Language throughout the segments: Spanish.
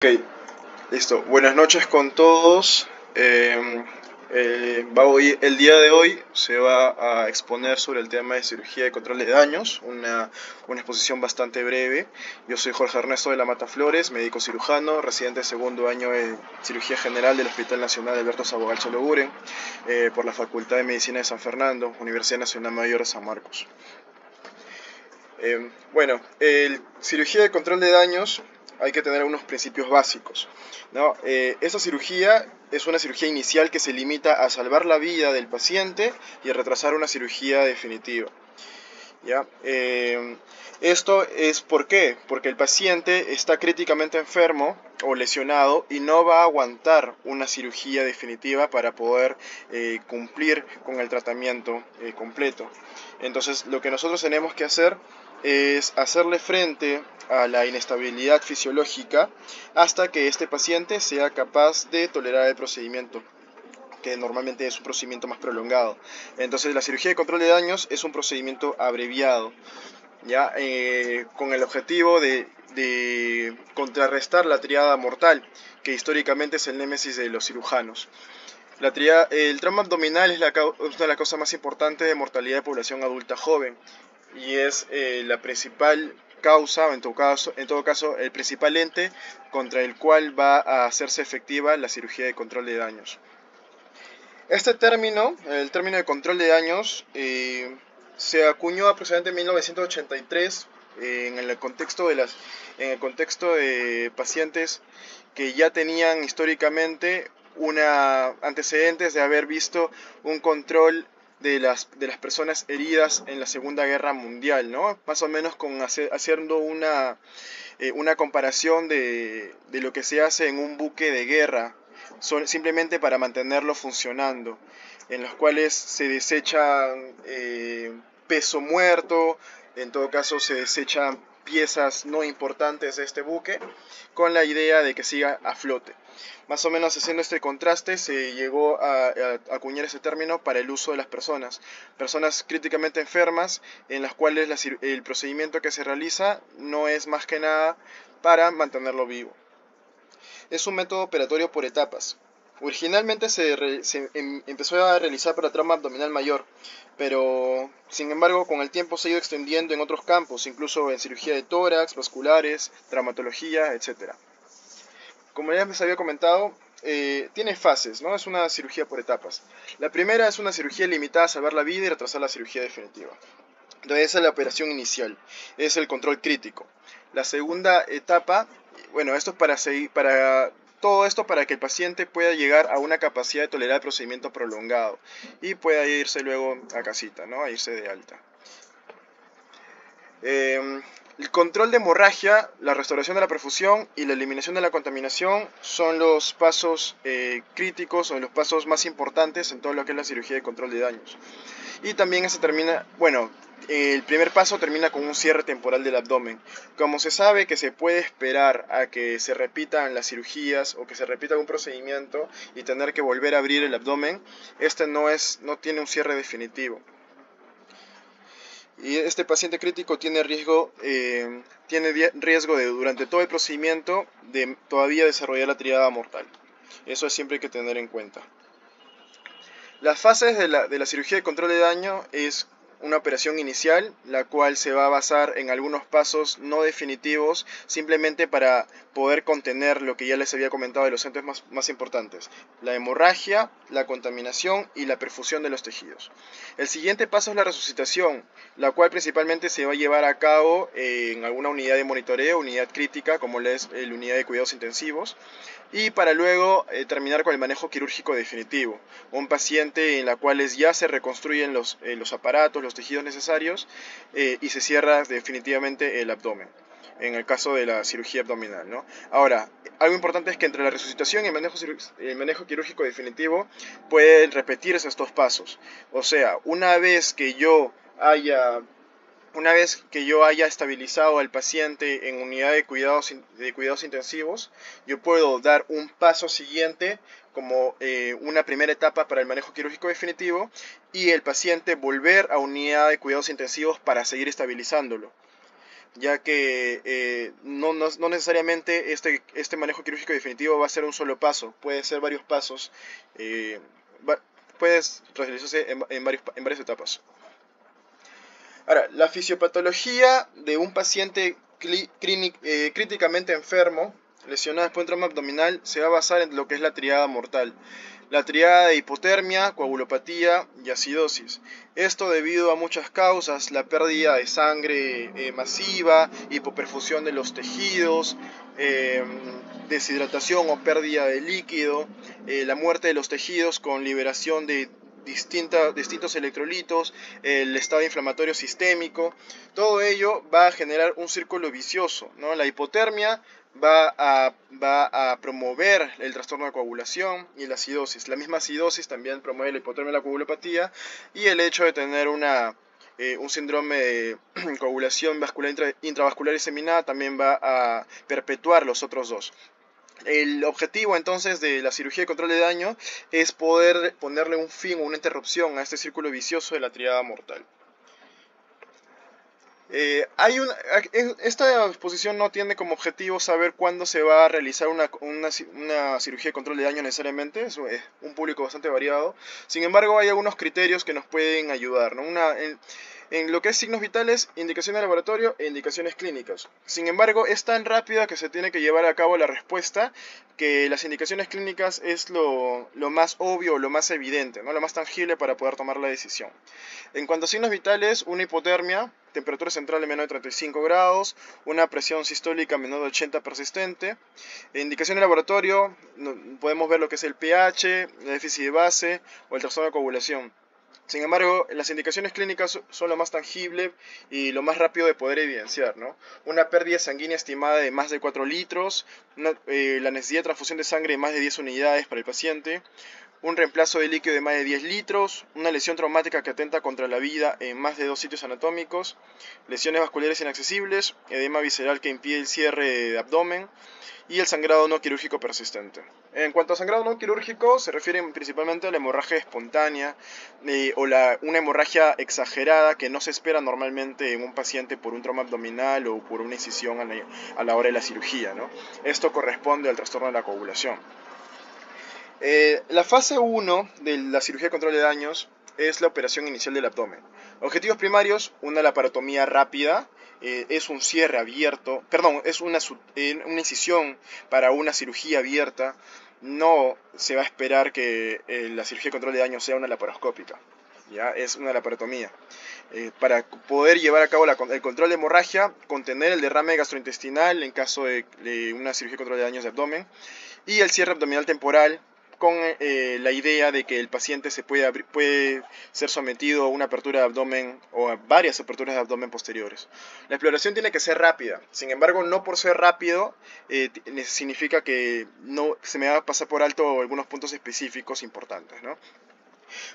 Ok, listo. Buenas noches con todos. El día de hoy se va a exponer sobre el tema de cirugía de control de daños, una exposición bastante breve. Yo soy Jorge Ernesto de la Mata Flores, médico cirujano, residente de segundo año de cirugía general del Hospital Nacional Alberto Sabogal Chologuren, por la Facultad de Medicina de San Fernando, Universidad Nacional Mayor de San Marcos. El cirugía de control de daños hay que tener unos principios básicos, ¿no? Esta cirugía es una cirugía inicial que se limita a salvar la vida del paciente y a retrasar una cirugía definitiva, ¿ya? Esto es ¿por qué? Porque el paciente está críticamente enfermo o lesionado y no va a aguantar una cirugía definitiva para poder cumplir con el tratamiento completo. Entonces, lo que nosotros tenemos que hacer es hacerle frente a la inestabilidad fisiológica hasta que este paciente sea capaz de tolerar el procedimiento, que normalmente es un procedimiento más prolongado. Entonces la cirugía de control de daños es un procedimiento abreviado, ¿ya? Con el objetivo de contrarrestar la triada mortal, que históricamente es el némesis de los cirujanos. El trauma abdominal es una de las causas más importantes de mortalidad de población adulta joven y es la principal causa, en todo caso, el principal ente contra el cual va a hacerse efectiva la cirugía de control de daños. Este término, el término de control de daños, se acuñó aproximadamente en 1983 en el contexto de pacientes que ya tenían históricamente antecedentes de haber visto un control de las personas heridas en la Segunda Guerra Mundial, ¿no? Más o menos haciendo una comparación de lo que se hace en un buque de guerra, simplemente para mantenerlo funcionando, en los cuales se desecha peso muerto, en todo caso se desechan piezas no importantes de este buque, con la idea de que siga a flote. Más o menos haciendo este contraste se llegó a acuñar ese término para el uso de las personas críticamente enfermas, en las cuales el procedimiento que se realiza no es más que nada para mantenerlo vivo. Es un método operatorio por etapas. Originalmente empezó a realizar para trauma abdominal mayor, pero sin embargo con el tiempo se ha ido extendiendo en otros campos, incluso en cirugía de tórax, vasculares, traumatología, etc. Como ya les había comentado, tiene fases, ¿no? Es una cirugía por etapas. La primera es una cirugía limitada a salvar la vida y retrasar la cirugía definitiva. Entonces esa es la operación inicial, es el control crítico. La segunda etapa, bueno, esto es todo esto para que el paciente pueda llegar a una capacidad de tolerar el procedimiento prolongado y pueda irse luego a casita, ¿no? A irse de alta. El control de hemorragia, la restauración de la perfusión y la eliminación de la contaminación son los pasos críticos o los pasos más importantes en todo lo que es la cirugía de control de daños. Y también el primer paso termina con un cierre temporal del abdomen. Como se sabe que se puede esperar a que se repitan las cirugías o que se repita un procedimiento y tener que volver a abrir el abdomen, este no tiene un cierre definitivo. Y este paciente crítico tiene riesgo de durante todo el procedimiento de todavía desarrollar la triada mortal. Eso siempre hay que tener en cuenta. Las fases de la cirugía de control de daño es una operación inicial, la cual se va a basar en algunos pasos no definitivos, simplemente para poder contener lo que ya les había comentado de los entes más importantes: la hemorragia, la contaminación y la perfusión de los tejidos. El siguiente paso es la resucitación, la cual principalmente se va a llevar a cabo en alguna unidad de monitoreo, unidad crítica, como es la unidad de cuidados intensivos, y para luego terminar con el manejo quirúrgico definitivo, un paciente en la cual ya se reconstruyen los aparatos, los tejidos necesarios, y se cierra definitivamente el abdomen, en el caso de la cirugía abdominal, ¿no? Ahora, algo importante es que entre la resucitación y el manejo quirúrgico definitivo pueden repetirse estos pasos. O sea, una vez que yo haya estabilizado al paciente en unidad de cuidados intensivos, yo puedo dar un paso siguiente como una primera etapa para el manejo quirúrgico definitivo, y el paciente volver a unidad de cuidados intensivos para seguir estabilizándolo. ya que no necesariamente este manejo quirúrgico definitivo va a ser un solo paso, puede ser varios pasos, eh, puedes realizarse en varias etapas. Ahora, la fisiopatología de un paciente críticamente enfermo, lesionado después de un trauma abdominal, se va a basar en lo que es la triada mortal. La triada de hipotermia, coagulopatía y acidosis. Esto debido a muchas causas: la pérdida de sangre masiva, hipoperfusión de los tejidos, eh, deshidratación o pérdida de líquido, la muerte de los tejidos con liberación de distintos electrolitos, el estado inflamatorio sistémico. Todo ello va a generar un círculo vicioso, ¿no? La hipotermia va a promover el trastorno de coagulación y la acidosis. La misma acidosis también promueve la hipotermia y la coagulopatía, y el hecho de tener un síndrome de coagulación vascular intravascular diseminada también va a perpetuar los otros dos. El objetivo entonces de la cirugía de control de daño es poder ponerle un fin o una interrupción a este círculo vicioso de la triada mortal. Esta exposición no tiene como objetivo saber cuándo se va a realizar una cirugía de control de daño necesariamente, es un público bastante variado. Sin embargo, hay algunos criterios que nos pueden ayudar, ¿no? En lo que es signos vitales, indicaciones de laboratorio e indicaciones clínicas. Sin embargo, es tan rápida que se tiene que llevar a cabo la respuesta, que las indicaciones clínicas es lo más obvio, lo más evidente, ¿no? Lo más tangible para poder tomar la decisión. En cuanto a signos vitales, una hipotermia, temperatura central de menor de 35 grados, una presión sistólica menor de 80 persistente. Indicación de laboratorio, podemos ver lo que es el pH, el déficit de base o el trastorno de coagulación. Sin embargo, las indicaciones clínicas son lo más tangible y lo más rápido de poder evidenciar, ¿no? Una pérdida sanguínea estimada de más de 4 litros, la necesidad de transfusión de sangre de más de 10 unidades para el paciente, un reemplazo de líquido de más de 10 litros, una lesión traumática que atenta contra la vida en más de 2 sitios anatómicos, lesiones vasculares inaccesibles, edema visceral que impide el cierre de abdomen y el sangrado no quirúrgico persistente. En cuanto a sangrado no quirúrgico, se refiere principalmente a la hemorragia espontánea o una hemorragia exagerada que no se espera normalmente en un paciente por un trauma abdominal o por una incisión a la hora de la cirugía, ¿no? Esto corresponde al trastorno de la coagulación. La fase 1 de la cirugía de control de daños es la operación inicial del abdomen. Objetivos primarios: una laparotomía rápida, es un cierre abierto, perdón, es una incisión para una cirugía abierta. No se va a esperar que la cirugía de control de daños sea una laparoscópica, ya es una laparotomía. Para poder llevar a cabo el control de hemorragia, contener el derrame gastrointestinal en caso de una cirugía de control de daños de abdomen, y el cierre abdominal temporal, con la idea de que el paciente puede ser sometido a una apertura de abdomen o a varias aperturas de abdomen posteriores. La exploración tiene que ser rápida. Sin embargo, no por ser rápido significa que no se me va a pasar por alto algunos puntos específicos importantes, ¿no?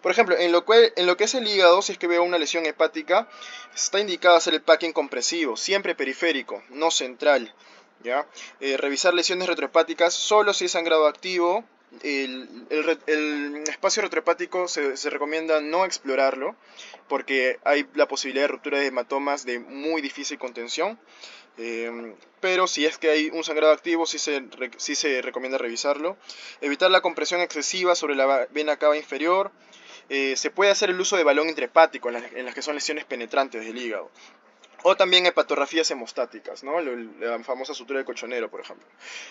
Por ejemplo, en lo que es el hígado, si es que veo una lesión hepática, está indicado hacer el packing compresivo, siempre periférico, no central, ¿ya? Revisar lesiones retrohepáticas solo si es sangrado activo. El espacio retrohepático se recomienda no explorarlo porque hay la posibilidad de ruptura de hematomas de muy difícil contención. Pero si es que hay un sangrado activo, sí se recomienda revisarlo. Evitar la compresión excesiva sobre la vena cava inferior. Se puede hacer el uso de balón intrahepático en las que son lesiones penetrantes del hígado. O también hepatografías hemostáticas, ¿no? La famosa sutura del cochonero, por ejemplo.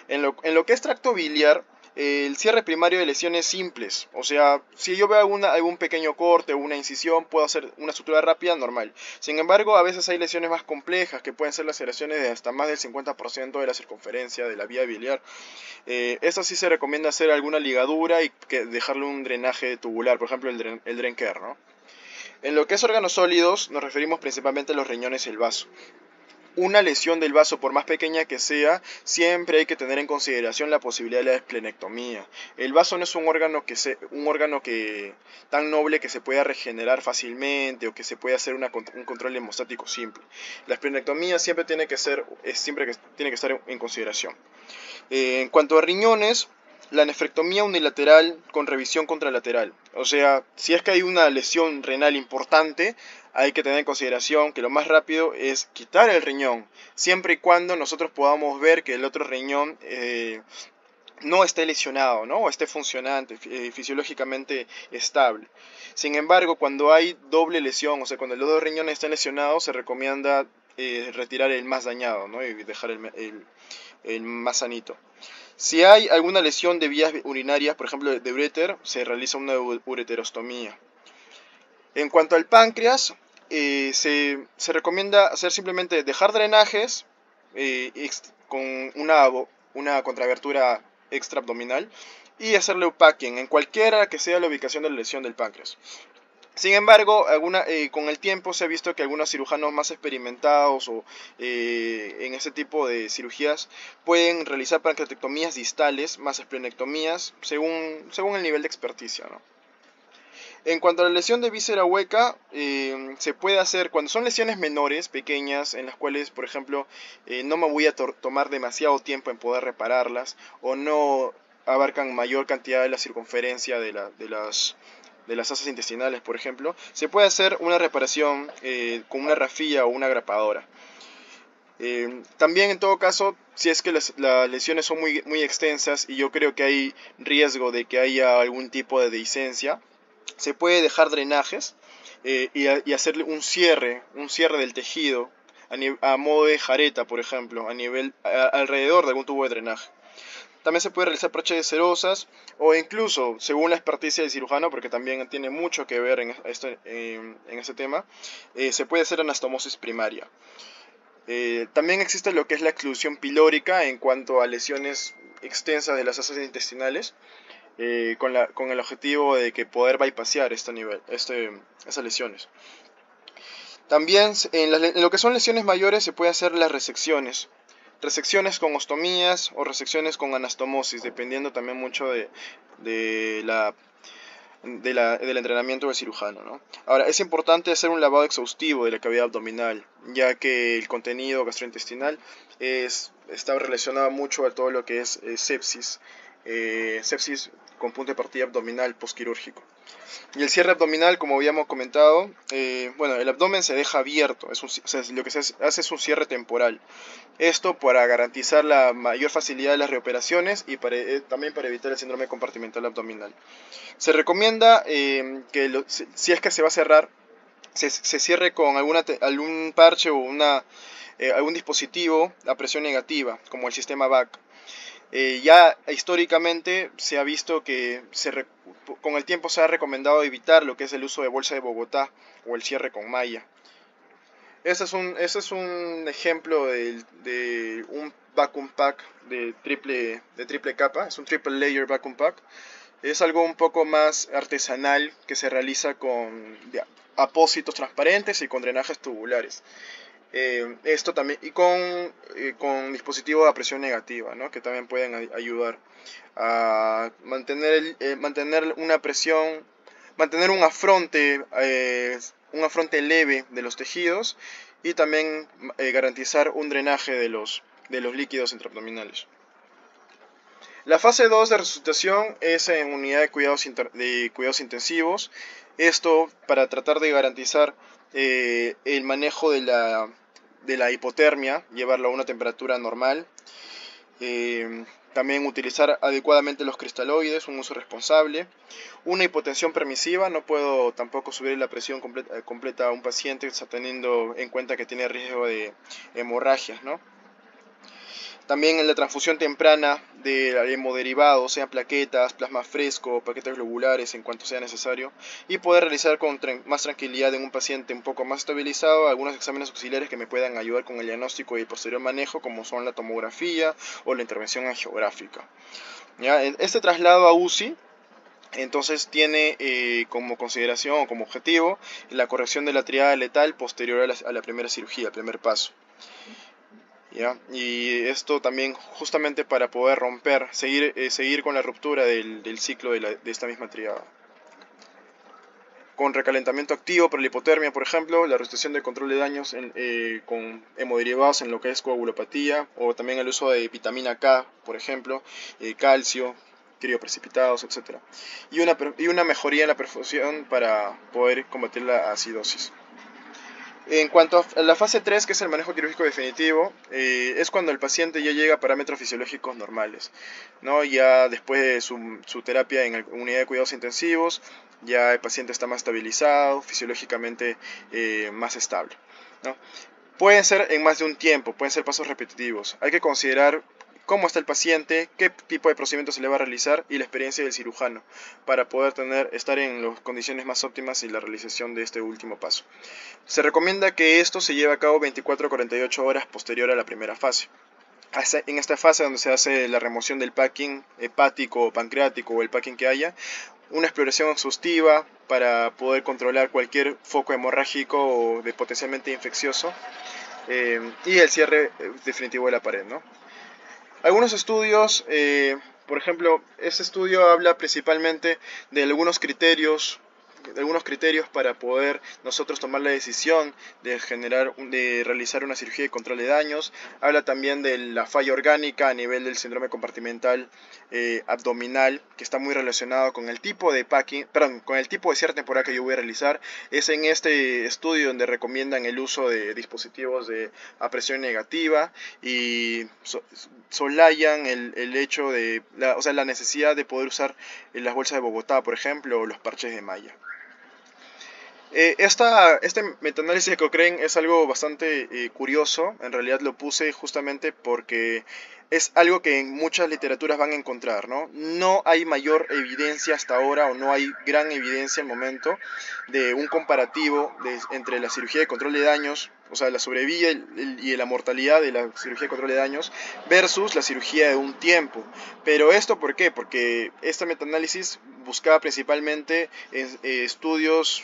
En lo que es tracto biliar, el cierre primario de lesiones simples. O sea, si yo veo algún pequeño corte o una incisión, puedo hacer una sutura rápida normal. Sin embargo, a veces hay lesiones más complejas, que pueden ser laceraciones de hasta más del 50% de la circunferencia de la vía biliar. Esto sí se recomienda hacer alguna ligadura y dejarle un drenaje tubular, por ejemplo el Drenker, ¿no? En lo que es órganos sólidos, nos referimos principalmente a los riñones y el vaso. Una lesión del vaso, por más pequeña que sea, siempre hay que tener en consideración la posibilidad de la esplenectomía. El vaso no es un órgano tan noble que se pueda regenerar fácilmente o que se pueda hacer un control hemostático simple. La esplenectomía siempre tiene que estar en consideración. En cuanto a riñones, la nefrectomía unilateral con revisión contralateral. O sea, si es que hay una lesión renal importante, hay que tener en consideración que lo más rápido es quitar el riñón, siempre y cuando nosotros podamos ver que el otro riñón no esté lesionado, ¿no? O esté funcionante, fisiológicamente estable. Sin embargo, cuando hay doble lesión, o sea, cuando los dos riñones están lesionados, se recomienda retirar el más dañado, ¿no? Y dejar el más sanito. Si hay alguna lesión de vías urinarias, por ejemplo de uréter, se realiza una ureterostomía. En cuanto al páncreas, se recomienda hacer simplemente dejar drenajes con una contrabertura extraabdominal y hacerle upacking en cualquiera que sea la ubicación de la lesión del páncreas. Sin embargo, con el tiempo se ha visto que algunos cirujanos más experimentados o en ese tipo de cirugías pueden realizar pancreatectomías distales más esplenectomías según el nivel de experticia, ¿no? En cuanto a la lesión de víscera hueca, se puede hacer cuando son lesiones menores, pequeñas, en las cuales, por ejemplo, no me voy a tomar demasiado tiempo en poder repararlas o no abarcan mayor cantidad de la circunferencia de las asas intestinales, por ejemplo, se puede hacer una reparación con una rafilla o una grapadora. También en todo caso, si es que las lesiones son muy extensas y yo creo que hay riesgo de que haya algún tipo de dehiscencia, se puede dejar drenajes y hacerle un cierre del tejido a modo de jareta, por ejemplo, alrededor de algún tubo de drenaje. También se puede realizar parches cerosas o incluso, según la experticia del cirujano, porque también tiene mucho que ver en este tema, se puede hacer anastomosis primaria. También existe lo que es la exclusión pilórica en cuanto a lesiones extensas de las asas intestinales, con el objetivo de que poder bypassear esas lesiones. También en lo que son lesiones mayores se puede hacer las resecciones. Resecciones con ostomías o resecciones con anastomosis, dependiendo también mucho del entrenamiento del cirujano, ¿no? Ahora, es importante hacer un lavado exhaustivo de la cavidad abdominal, ya que el contenido gastrointestinal está relacionado mucho a todo lo que es sepsis con punto de partida abdominal postquirúrgico. Y el cierre abdominal, como habíamos comentado, bueno, el abdomen se deja abierto, o sea, lo que se hace es un cierre temporal. Esto para garantizar la mayor facilidad de las reoperaciones y también para evitar el síndrome compartimental abdominal. Se recomienda que si es que se va a cerrar, se cierre con algún parche o algún dispositivo a presión negativa, como el sistema VAC. Ya históricamente se ha visto que con el tiempo se ha recomendado evitar lo que es el uso de bolsa de Bogotá o el cierre con malla. Ese es un ejemplo de un vacuum pack de triple capa, es un triple layer vacuum pack. Es algo un poco más artesanal que se realiza con apósitos transparentes y con drenajes tubulares. Esto también y con dispositivos a presión negativa, ¿no? Que también pueden ayudar a mantener una presión, mantener un afronte leve de los tejidos y también garantizar un drenaje de los líquidos intraabdominales. La fase 2 de resucitación es en unidad de cuidados intensivos. Esto para tratar de garantizar el manejo de la hipotermia, llevarlo a una temperatura normal. También utilizar adecuadamente los cristaloides, un uso responsable. Una hipotensión permisiva, no puedo tampoco subir la presión completa a un paciente teniendo en cuenta que tiene riesgo de hemorragias, ¿no? También en la transfusión temprana de hemoderivados, sean plaquetas, plasma fresco, paquetes globulares en cuanto sea necesario, y poder realizar con más tranquilidad en un paciente un poco más estabilizado algunos exámenes auxiliares que me puedan ayudar con el diagnóstico y el posterior manejo, como son la tomografía o la intervención angiográfica. ¿Ya? Este traslado a UCI entonces tiene como consideración o como objetivo la corrección de la triada letal posterior a la primera cirugía, el primer paso. ¿Ya? Y esto también justamente para poder seguir con la ruptura del ciclo de esta misma triada. Con recalentamiento activo para la hipotermia, por ejemplo, la restricción de control de daños con hemoderivados en lo que es coagulopatía, o también el uso de vitamina K, por ejemplo, calcio, crioprecipitados, etc. Y una mejoría en la perfusión para poder combatir la acidosis. En cuanto a la fase 3, que es el manejo quirúrgico definitivo, es cuando el paciente ya llega a parámetros fisiológicos normales, ¿no? Ya después de su terapia en unidad de cuidados intensivos, ya el paciente está más estabilizado, fisiológicamente más estable, ¿no? Pueden ser en más de un tiempo, pueden ser pasos repetitivos. Hay que considerar cómo está el paciente, qué tipo de procedimiento se le va a realizar y la experiencia del cirujano para poder estar en las condiciones más óptimas y la realización de este último paso. Se recomienda que esto se lleve a cabo 24 a 48 horas posterior a la primera fase. En esta fase donde se hace la remoción del packing hepático o pancreático o el packing que haya, una exploración exhaustiva para poder controlar cualquier foco hemorrágico o de potencialmente infeccioso y el cierre definitivo de la pared, ¿no? Algunos estudios, por ejemplo, este estudio habla principalmente de algunos criterios para poder nosotros tomar la decisión de realizar una cirugía de control de daños. Habla también de la falla orgánica a nivel del síndrome compartimental abdominal, que está muy relacionado con el tipo de con el tipo de cierre temporal que yo voy a realizar. Es en este estudio donde recomiendan el uso de dispositivos a presión negativa y solayan el hecho de la necesidad de poder usar las bolsas de Bogotá, por ejemplo, o los parches de malla. Este metaanálisis de Cochrane es algo bastante curioso. En realidad lo puse justamente porque es algo que en muchas literaturas van a encontrar, ¿no? No hay mayor evidencia hasta ahora, o no hay gran evidencia al momento de un comparativo entre la cirugía de control de daños, o sea, la sobrevida y la mortalidad de la cirugía de control de daños versus la cirugía de un tiempo. Pero ¿esto por qué? Porque este metaanálisis buscaba principalmente estudios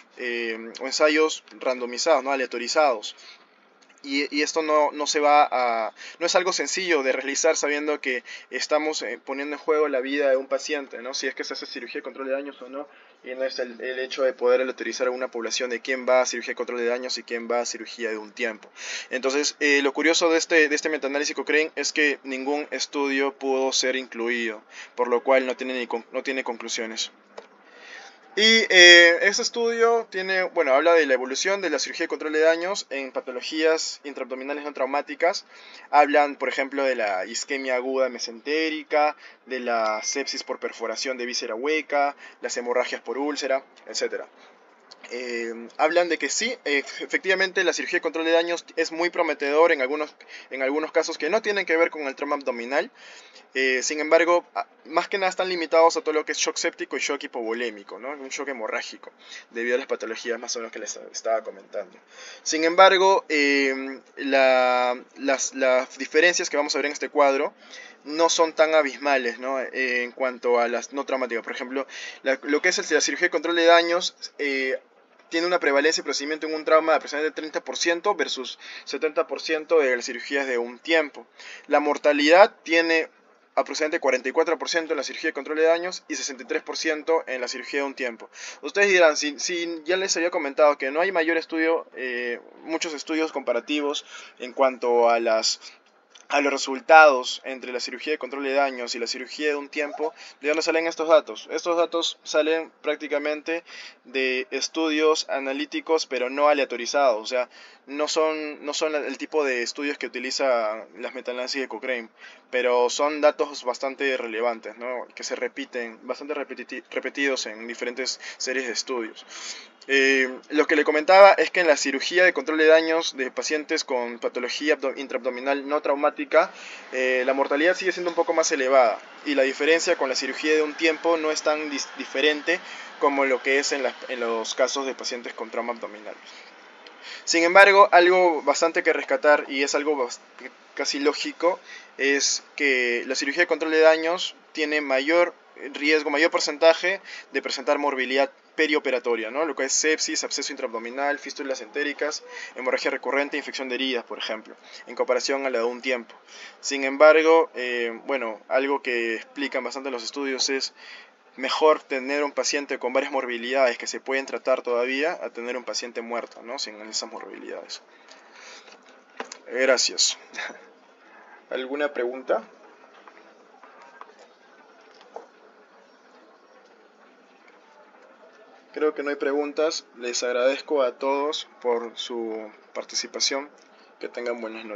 o ensayos randomizados, ¿no? Aleatorizados. Y esto no es algo sencillo de realizar sabiendo que estamos poniendo en juego la vida de un paciente, ¿no? Si es que se hace cirugía de control de daños o no, y no es el hecho de poder aleatorizar a una población de quién va a cirugía de control de daños y quién va a cirugía de un tiempo. Entonces, lo curioso de este metaanálisis Cochrane es que ningún estudio pudo ser incluido, por lo cual no tiene conclusiones. Y este estudio habla de la evolución de la cirugía de control de daños en patologías intraabdominales no traumáticas. Hablan, por ejemplo, de la isquemia aguda mesentérica, de la sepsis por perforación de víscera hueca, las hemorragias por úlcera, etcétera. Hablan de que sí, efectivamente la cirugía de control de daños es muy prometedor en algunos casos que no tienen que ver con el trauma abdominal. Sin embargo, más que nada están limitados a todo lo que es shock séptico y shock hipovolémico, ¿no? Un shock hemorrágico, debido a las patologías más o menos que les estaba comentando. Sin embargo, las diferencias que vamos a ver en este cuadro no son tan abismales, ¿no? En cuanto a las no traumáticas. Por ejemplo, lo que es la cirugía de control de daños tiene una prevalencia de procedimiento en un trauma de aproximadamente 30% versus 70% de las cirugías de un tiempo. La mortalidad tiene aproximadamente 44% en la cirugía de control de daños y 63% en la cirugía de un tiempo. Ustedes dirán, si ya les había comentado que no hay muchos estudios comparativos en cuanto a los resultados entre la cirugía de control de daños y la cirugía de un tiempo, ¿de dónde salen estos datos? Estos datos salen prácticamente de estudios analíticos pero no aleatorizados, o sea, no son el tipo de estudios que utiliza las metaanálisis de Cochrane, pero son datos bastante relevantes, ¿no? Que se repiten, bastante repetidos en diferentes series de estudios. Lo que le comentaba es que en la cirugía de control de daños de pacientes con patología intraabdominal no traumática, la mortalidad sigue siendo un poco más elevada y la diferencia con la cirugía de un tiempo no es tan diferente como lo que es en los casos de pacientes con trauma abdominal. Sin embargo, algo bastante que rescatar, y es algo casi lógico, es que la cirugía de control de daños tiene mayor riesgo, mayor porcentaje de presentar morbilidad perioperatoria, ¿no? Lo que es sepsis, absceso intraabdominal, fístulas entéricas, hemorragia recurrente, infección de heridas, por ejemplo, en comparación a la de un tiempo. Sin embargo, algo que explican bastante los estudios es mejor tener un paciente con varias morbilidades que se pueden tratar todavía a tener un paciente muerto, ¿no? Sin esas morbilidades. Gracias. ¿Alguna pregunta? Creo que no hay preguntas. Les agradezco a todos por su participación. Que tengan buenas noches.